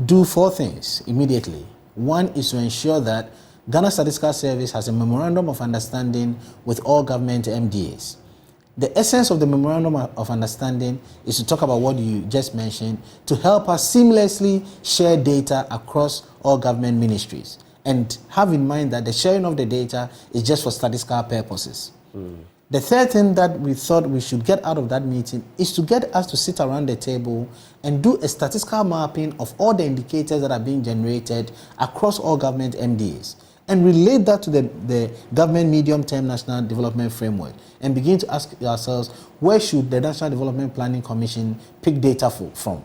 do four things immediately. One is to ensure that Ghana Statistical Service has a memorandum of understanding with all government MDAs. The essence of the memorandum of understanding is to talk about what you just mentioned, to help us seamlessly share data across all government ministries. And have in mind that the sharing of the data is just for statistical purposes. The third thing that we thought we should get out of that meeting is to get us to sit around the table and do a statistical mapping of all the indicators that are being generated across all government MDAs and relate that to the government medium-term national development framework and begin to ask ourselves, where should the National Development Planning Commission pick data from?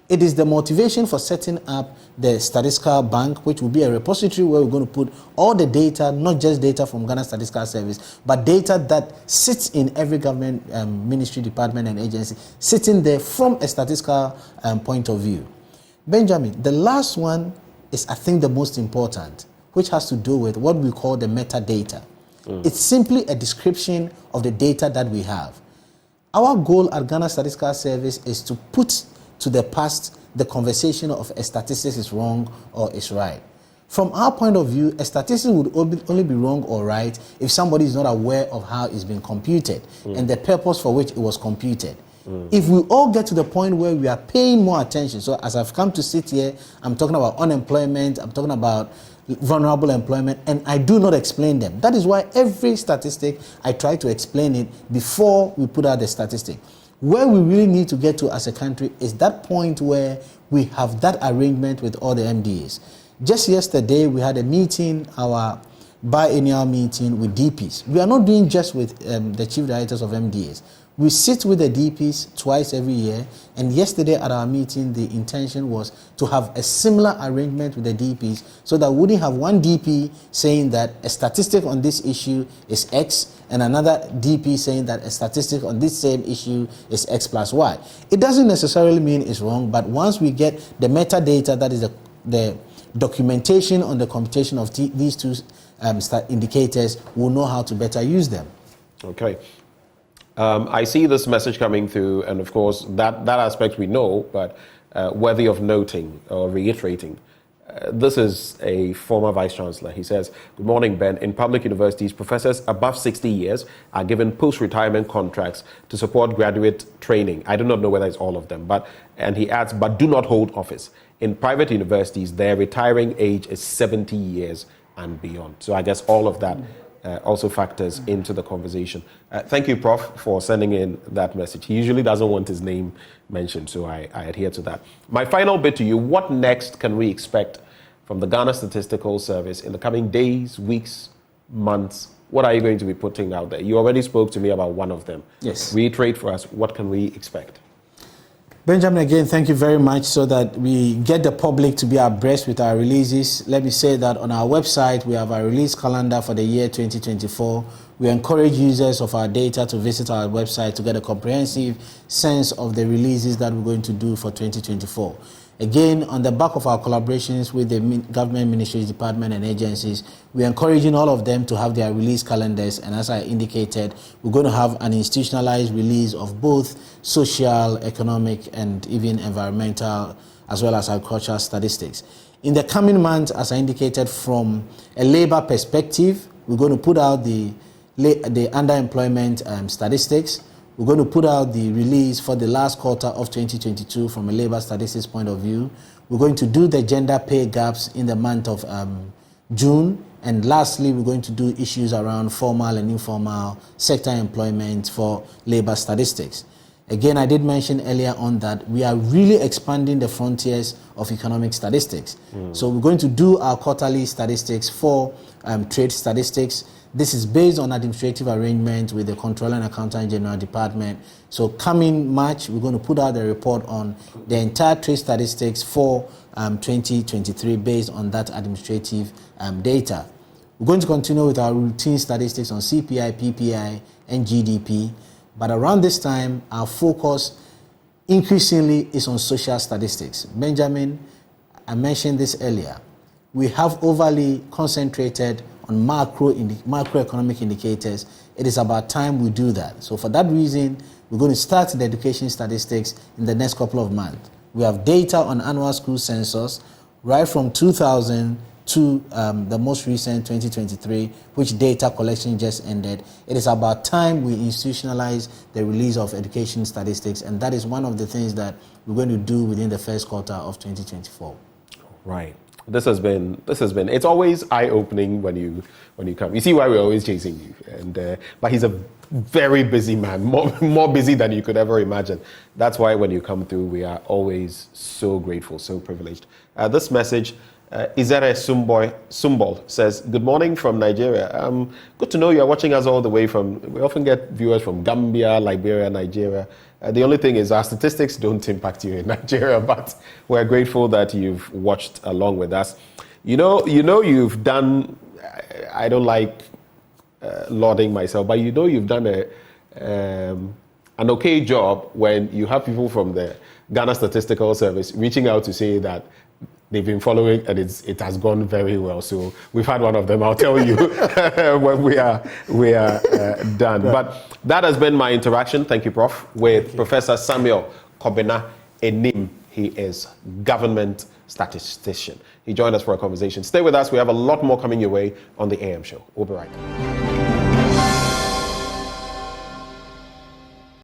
It is the motivation for setting up the Statistical Bank, which will be a repository where we're going to put all the data, not just data from Ghana Statistical Service, but data that sits in every government ministry, department, and agency, sitting there from a statistical point of view. Benjamin, the last one is, I think, the most important, which has to do with what we call the metadata. It's simply a description of the data that we have. Our goal at Ghana Statistical Service is to put to the past the conversation of a statistic is wrong or is right. From our point of view, a statistic would only be wrong or right if somebody is not aware of how it's been computed and the purpose for which it was computed. If we all get to the point where we are paying more attention, so as I've come to sit here, I'm talking about unemployment, I'm talking about vulnerable employment, and I do not explain them. That is why every statistic, I try to explain it before we put out the statistic. Where we really need to get to as a country is that point where we have that arrangement with all the MDAs. Just yesterday, we had a meeting, our biennial meeting with DPs. We are not doing just with the chief directors of MDAs. We sit with the DPs twice every year, and yesterday at our meeting, the intention was to have a similar arrangement with the DPs so that we wouldn't have one DP saying that a statistic on this issue is X and another DP saying that a statistic on this same issue is X plus Y. It doesn't necessarily mean it's wrong, but once we get the metadata, that is the documentation on the computation of these two indicators, we'll know how to better use them. Okay. I see this message coming through, and of course, that aspect we know, but worthy of noting or reiterating. This is a former Vice Chancellor. He says, "Good morning, Ben. In public universities, professors above 60 years are given post-retirement contracts to support graduate training. I do not know whether it's all of them, and he adds, but do not hold office. In private universities, their retiring age is 70 years and beyond." So I guess all of that also factors into the conversation. Thank you, Prof, for sending in that message. He usually doesn't want his name mentioned, so I adhere to that. My final bit to you, what next can we expect from the Ghana Statistical Service in the coming days, weeks, months? What are you going to be putting out there? You already spoke to me about one of them. Yes. Reiterate for us, what can we expect? Benjamin, again, thank you very much so that we get the public to be abreast with our releases. Let me say that on our website, we have our release calendar for the year 2024. We encourage users of our data to visit our website to get a comprehensive sense of the releases that we're going to do for 2024. Again, on the back of our collaborations with the government ministries, department, and agencies, we're encouraging all of them to have their release calendars. And as I indicated, we're going to have an institutionalized release of both social, economic, and even environmental as well as agricultural statistics. In the coming months, as I indicated, from a labor perspective, we're going to put out the underemployment statistics. We're going to put out the release for the last quarter of 2022 from a labor statistics point of view. We're going to do the gender pay gaps in the month of June. And lastly, we're going to do issues around formal and informal sector employment for labor statistics. Again, I did mention earlier on that we are really expanding the frontiers of economic statistics. So we're going to do our quarterly statistics for trade statistics. This is based on administrative arrangement with the Controller and Accountant General Department. So coming March, we're going to put out a report on the entire trade statistics for 2023 based on that administrative data. We're going to continue with our routine statistics on CPI, PPI, and GDP. But around this time, our focus increasingly is on social statistics. Benjamin, I mentioned this earlier. We have overly concentrated on macroeconomic indicators. It is about time we do that. So for that reason, we're going to start the education statistics in the next couple of months. We have data on annual school census right from 2000 to the most recent 2023, which data collection just ended. It is about time we institutionalize the release of education statistics, and that is one of the things that we're going to do within the first quarter of 2024. Right. This has been. It's always eye-opening when you come. You see why we're always chasing you, but he's a very busy man, more busy than you could ever imagine. That's why when you come through, we are always so grateful, so privileged. This message. Izere Sumbol says, good morning from Nigeria. Good to know you're watching us all the way from, we often get viewers from Gambia, Liberia, Nigeria. The only thing is our statistics don't impact you in Nigeria, but we're grateful that you've watched along with us. You know you've done, I don't like lauding myself, but you've done an okay job when you have people from the Ghana Statistical Service reaching out to say that they've been following and it has gone very well. So we've had one of them. I'll tell you when we are done. But that has been my interaction. Thank you, Prof. With Professor Samuel Kobena Annim. He is government statistician. He joined us for a conversation. Stay with us. We have a lot more coming your way on the AM show. We'll be right back.